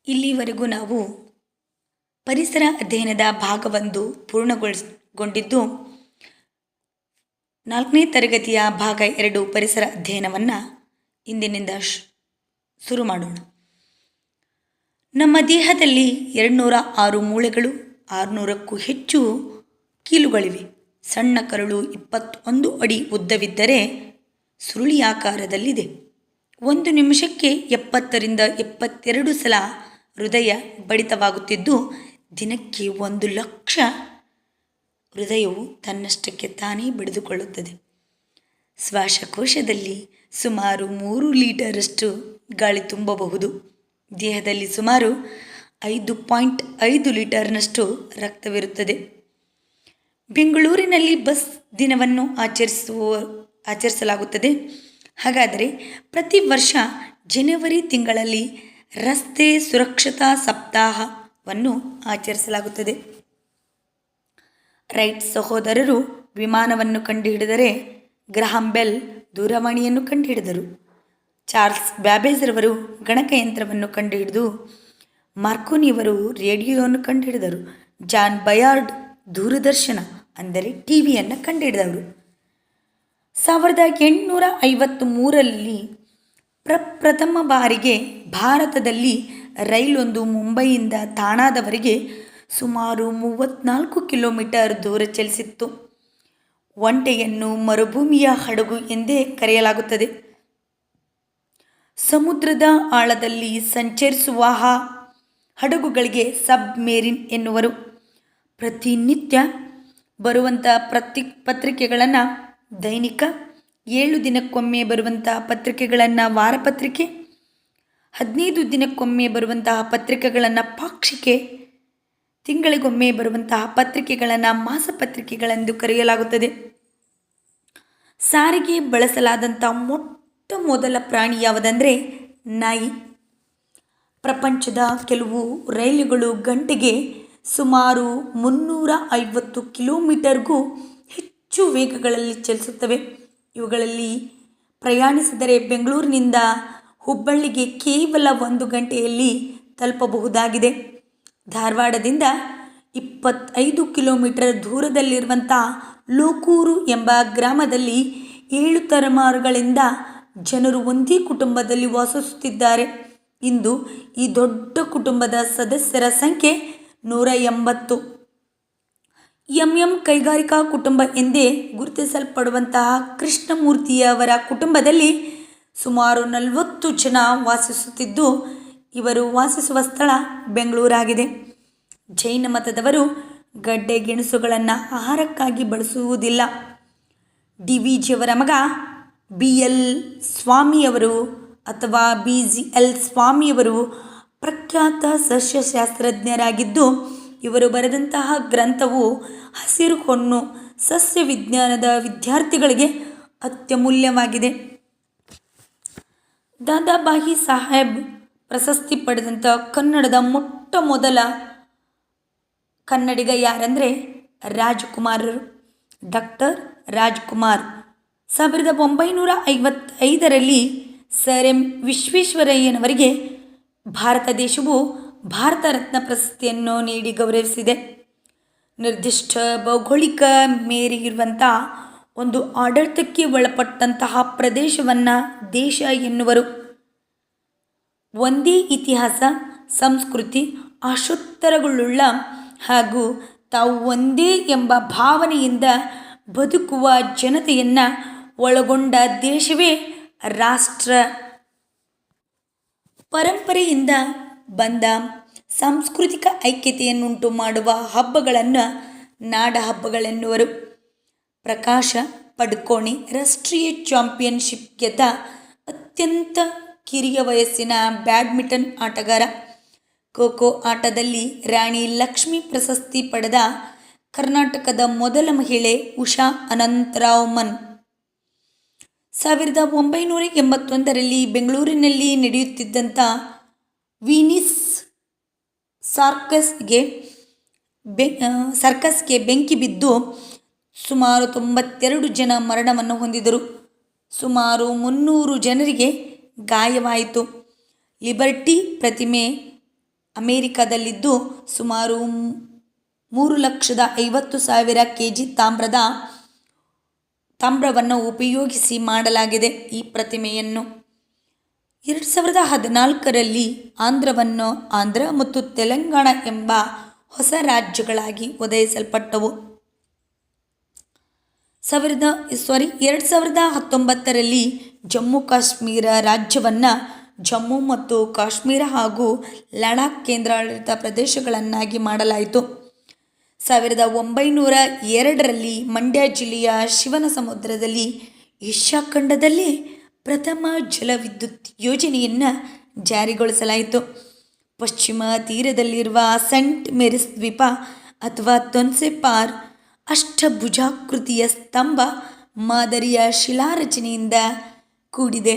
ಇಲ್ಲಿವರೆಗೂ ನಾವು ಪರಿಸರ ಅಧ್ಯಯನದ ಭಾಗವೊಂದು ಪೂರ್ಣಗೊಂಡಿದ್ದು 4ನೇ ತರಗತಿಯ ಭಾಗ 2 ಪರಿಸರ ಅಧ್ಯಯನವನ್ನು ಇಂದಿನಿಂದ ಶುರು ಮಾಡೋಣ. ನಮ್ಮ ದೇಹದಲ್ಲಿ 206 ಮೂಳೆಗಳು, 600ಕ್ಕೂ ಹೆಚ್ಚು ಕೀಲುಗಳಿವೆ. ಸಣ್ಣ ಕರುಳು 21 ಅಡಿ ಉದ್ದವಿದ್ದರೆ ಸುರುಳಿಯಾಕಾರದಲ್ಲಿದೆ. 1 ನಿಮಿಷಕ್ಕೆ 70ರಿಂದ 72 ಸಲ ಹೃದಯ ಬಡಿತವಾಗುತ್ತಿದ್ದು, ದಿನಕ್ಕೆ 1 ಲಕ್ಷ ಹೃದಯವು ತನ್ನಷ್ಟಕ್ಕೆ ತಾನೇ ಬಡಿದುಕೊಳ್ಳುತ್ತದೆ. ಶ್ವಾಸಕೋಶದಲ್ಲಿ ಸುಮಾರು 3 ಲೀಟರಷ್ಟು ಗಾಳಿ ತುಂಬಬಹುದು. ದೇಹದಲ್ಲಿ ಸುಮಾರು 5.5 ಲೀಟರ್ನಷ್ಟು ರಕ್ತವಿರುತ್ತದೆ. ಬೆಂಗಳೂರಿನಲ್ಲಿ ಬಸ್ ದಿನವನ್ನು ಆಚರಿಸಲಾಗುತ್ತದೆ. ಹಾಗಾದರೆ ಪ್ರತಿ ವರ್ಷ ಜನವರಿ ತಿಂಗಳಲ್ಲಿ ರಸ್ತೆ ಸುರಕ್ಷತಾ ಸಪ್ತಾಹವನ್ನು ಆಚರಿಸಲಾಗುತ್ತದೆ. ರೈಟ್ ಸಹೋದರರು ವಿಮಾನವನ್ನು ಕಂಡುಹಿಡಿದರೆ, ಗ್ರಹಾಂ ಬೆಲ್ ದೂರವಾಣಿಯನ್ನು ಕಂಡುಹಿಡಿದರು. ಚಾರ್ಲ್ಸ್ ಬ್ಯಾಬೇಜ್ ರವರು ಗಣಕಯಂತ್ರವನ್ನು ಕಂಡುಹಿಡಿದು, ಮಾರ್ಕೋನಿಯವರು ರೇಡಿಯೋವನ್ನು ಕಂಡುಹಿಡಿದರು. ಜಾನ್ ಬಯಾರ್ಡ್ ದೂರದರ್ಶನ ಅಂದರೆ ಟಿವಿಯನ್ನು ಕಂಡುಹಿಡಿದವರು. 1853ರಲ್ಲಿ ಪ್ರಪ್ರಥಮ ಬಾರಿಗೆ ಭಾರತದಲ್ಲಿ ರೈಲೊಂದು ಮುಂಬಯಿಯಿಂದ ಥಾಣಾದವರೆಗೆ ಸುಮಾರು 34 ಕಿಲೋಮೀಟರ್ ದೂರ ಚಲಿಸಿತ್ತು. ಒಂಟೆಯನ್ನು ಮರುಭೂಮಿಯ ಹಡಗು ಎಂದೇ ಕರೆಯಲಾಗುತ್ತದೆ. ಸಮುದ್ರದ ಆಳದಲ್ಲಿ ಸಂಚರಿಸುವ ಹಡಗುಗಳಿಗೆ ಸಬ್ಮೇರಿನ್ ಎನ್ನುವರು. ಪ್ರತಿನಿತ್ಯ ಬರುವಂಥ ಪತ್ರಿಕೆಗಳನ್ನು ದೈನಿಕ, 7 ದಿನಕ್ಕೊಮ್ಮೆ ಬರುವಂತಹ ಪತ್ರಿಕೆಗಳನ್ನು ವಾರಪತ್ರಿಕೆ, 15 ದಿನಕ್ಕೊಮ್ಮೆ ಬರುವಂತಹ ಪತ್ರಿಕೆಗಳನ್ನು ಪಾಕ್ಷಿಕೆ, ತಿಂಗಳಿಗೊಮ್ಮೆ ಬರುವಂತಹ ಪತ್ರಿಕೆಗಳನ್ನು ಮಾಸಪತ್ರಿಕೆಗಳೆಂದು ಕರೆಯಲಾಗುತ್ತದೆ. ಸಾರಿಗೆ ಬಳಸಲಾದಂಥ ಮೊಟ್ಟ ಮೊದಲ ಪ್ರಾಣಿ ಯಾವುದೆಂದರೆ ನಾಯಿ. ಪ್ರಪಂಚದ ಕೆಲವು ರೈಲುಗಳು ಗಂಟೆಗೆ ಸುಮಾರು 350 ಕಿಲೋಮೀಟರ್ಗೂ ಹೆಚ್ಚು ವೇಗಗಳಲ್ಲಿ ಚಲಿಸುತ್ತವೆ. ಇವುಗಳಲ್ಲಿ ಪ್ರಯಾಣಿಸಿದರೆ ಬೆಂಗಳೂರಿನಿಂದ ಹುಬ್ಬಳ್ಳಿಗೆ ಕೇವಲ 1 ಗಂಟೆಯಲ್ಲಿ ತಲುಪಬಹುದಾಗಿದೆ. ಧಾರವಾಡದಿಂದ 25 ಕಿಲೋಮೀಟರ್ ದೂರದಲ್ಲಿರುವಂಥ ಲೋಕೂರು ಎಂಬ ಗ್ರಾಮದಲ್ಲಿ 7 ತಲೆಮಾರುಗಳಿಂದ ಜನರು ಒಂದೇ ಕುಟುಂಬದಲ್ಲಿ ವಾಸಿಸುತ್ತಿದ್ದಾರೆ. ಇಂದು ಈ ದೊಡ್ಡ ಕುಟುಂಬದ ಸದಸ್ಯರ ಸಂಖ್ಯೆ 180. ಎಂ ಕೈಗಾರಿಕಾ ಕುಟುಂಬ ಎಂದೇ ಗುರುತಿಸಲ್ಪಡುವಂತಹ ಕೃಷ್ಣಮೂರ್ತಿಯವರ ಕುಟುಂಬದಲ್ಲಿ ಸುಮಾರು 40 ಜನ ವಾಸಿಸುತ್ತಿದ್ದು, ಇವರು ವಾಸಿಸುವ ಸ್ಥಳ ಬೆಂಗಳೂರಾಗಿದೆ. ಜೈನ ಮತದವರು ಗಡ್ಡೆ ಗೆಣಸುಗಳನ್ನು ಆಹಾರಕ್ಕಾಗಿ ಬಳಸುವುದಿಲ್ಲ. ಡಿ.ವಿ.ಜಿಯವರ ಮಗ ಬಿ.ಎಲ್. ಸ್ವಾಮಿಯವರು ಅಥವಾ ಬಿ.ಜಿ.ಎಲ್. ಸ್ವಾಮಿಯವರು ಪ್ರಖ್ಯಾತ ಸಸ್ಯಶಾಸ್ತ್ರಜ್ಞರಾಗಿದ್ದು, ಇವರು ಬರೆದಂತಹ ಗ್ರಂಥವು ಹಸಿರು ಹೊನ್ನು ಸಸ್ಯ ವಿಜ್ಞಾನದ ವಿದ್ಯಾರ್ಥಿಗಳಿಗೆ ಅತ್ಯಮೂಲ್ಯವಾಗಿದೆ. ದಾದಾಬಾಯಿ ಸಾಹೇಬ್ ಪ್ರಶಸ್ತಿ ಪಡೆದಂಥ ಕನ್ನಡದ ಮೊಟ್ಟ ಮೊದಲ ಕನ್ನಡಿಗ ಯಾರೆಂದರೆ ರಾಜ್ಕುಮಾರರು. ಡಾಕ್ಟರ್ ರಾಜ್ಕುಮಾರ್ 1955ರಲ್ಲಿ ಸರ್ ಎಂ ವಿಶ್ವೇಶ್ವರಯ್ಯನವರಿಗೆ ಭಾರತ ದೇಶವು ಭಾರತ ರತ್ನ ಪ್ರಶಸ್ತಿಯನ್ನು ನೀಡಿ ಗೌರವಿಸಿದೆ. ನಿರ್ದಿಷ್ಟ ಭೌಗೋಳಿಕ ಮೇರೆಗಿರುವಂಥ ಒಂದು ಆಡಳಿತಕ್ಕೆ ಒಳಪಟ್ಟಂತಹ ಪ್ರದೇಶವನ್ನು ದೇಶ ಎನ್ನುವರು. ಒಂದೇ ಇತಿಹಾಸ, ಸಂಸ್ಕೃತಿ, ಆಶೋತ್ತರಗಳುಳ್ಳ ಹಾಗೂ ತಾವು ಒಂದೇ ಎಂಬ ಭಾವನೆಯಿಂದ ಬದುಕುವ ಜನತೆಯನ್ನು ಒಳಗೊಂಡ ದೇಶವೇ ರಾಷ್ಟ್ರ. ಪರಂಪರೆಯಿಂದ ಬಂದ ಸಾಂಸ್ಕೃತಿಕ ಐಕ್ಯತೆಯನ್ನುಂಟು ಮಾಡುವ ಹಬ್ಬಗಳನ್ನು ನಾಡ ಹಬ್ಬಗಳೆನ್ನುವರು. ಪ್ರಕಾಶ ಪಡುಕೋಣೆ ರಾಷ್ಟ್ರೀಯ ಚಾಂಪಿಯನ್ಶಿಪ್ ಗೆದ್ದ ಅತ್ಯಂತ ಕಿರಿಯ ವಯಸ್ಸಿನ ಬ್ಯಾಡ್ಮಿಂಟನ್ ಆಟಗಾರ. ಖೋ ಆಟದಲ್ಲಿ ರಾಣಿ ಲಕ್ಷ್ಮಿ ಪ್ರಶಸ್ತಿ ಪಡೆದ ಕರ್ನಾಟಕದ ಮೊದಲ ಮಹಿಳೆ ಉಷಾ ಅನಂತರಾವ್ ಮನ್. 1981ರಲ್ಲಿ ಬೆಂಗಳೂರಿನಲ್ಲಿ ನಡೆಯುತ್ತಿದ್ದಂಥ ವೀನಿಸ್ ಸರ್ಕಸ್ಗೆ ಬೆಂಕಿ ಬಿದ್ದು ಸುಮಾರು 92 ಜನ ಮರಣವನ್ನು ಹೊಂದಿದರು. ಸುಮಾರು 300 ಜನರಿಗೆ ಗಾಯವಾಯಿತು. ಲಿಬರ್ಟಿ ಪ್ರತಿಮೆ ಅಮೆರಿಕದಲ್ಲಿದ್ದು ಸುಮಾರು 3,50,000 kg ತಾಮ್ರವನ್ನು ಉಪಯೋಗಿಸಿ ಮಾಡಲಾಗಿದೆ. ಈ ಪ್ರತಿಮೆಯನ್ನು 2014ರಲ್ಲಿ ಆಂಧ್ರ ಮತ್ತು ತೆಲಂಗಾಣ ಎಂಬ ಹೊಸ ರಾಜ್ಯಗಳಾಗಿ ಉದಯಿಸಲ್ಪಟ್ಟವು. 2019ರಲ್ಲಿ ಜಮ್ಮು ಕಾಶ್ಮೀರ ರಾಜ್ಯವನ್ನು ಜಮ್ಮು ಮತ್ತು ಕಾಶ್ಮೀರ ಹಾಗೂ ಲಡಾಖ್ ಕೇಂದ್ರಾಡಳಿತ ಪ್ರದೇಶಗಳನ್ನಾಗಿ ಮಾಡಲಾಯಿತು. 1902ರಲ್ಲಿ ಮಂಡ್ಯ ಜಿಲ್ಲೆಯ ಶಿವನಸಮುದ್ರದಲ್ಲಿ ಏಷ್ಯಾ ಖಂಡದಲ್ಲೇ ಪ್ರಥಮ ಜಲವಿದ್ಯುತ್ ಯೋಜನೆಯನ್ನು ಜಾರಿಗೊಳಿಸಲಾಯಿತು. ಪಶ್ಚಿಮ ತೀರದಲ್ಲಿರುವ ಸೆಂಟ್ ಮೇರಿಸ್ ದ್ವೀಪ ಅಥವಾ ತೊನ್ಸೆಪಾರ್ ಅಷ್ಟಭುಜಾಕೃತಿಯ ಸ್ತಂಭ ಮಾದರಿಯ ಶಿಲಾರಚನೆಯಿಂದ ಕೂಡಿದೆ.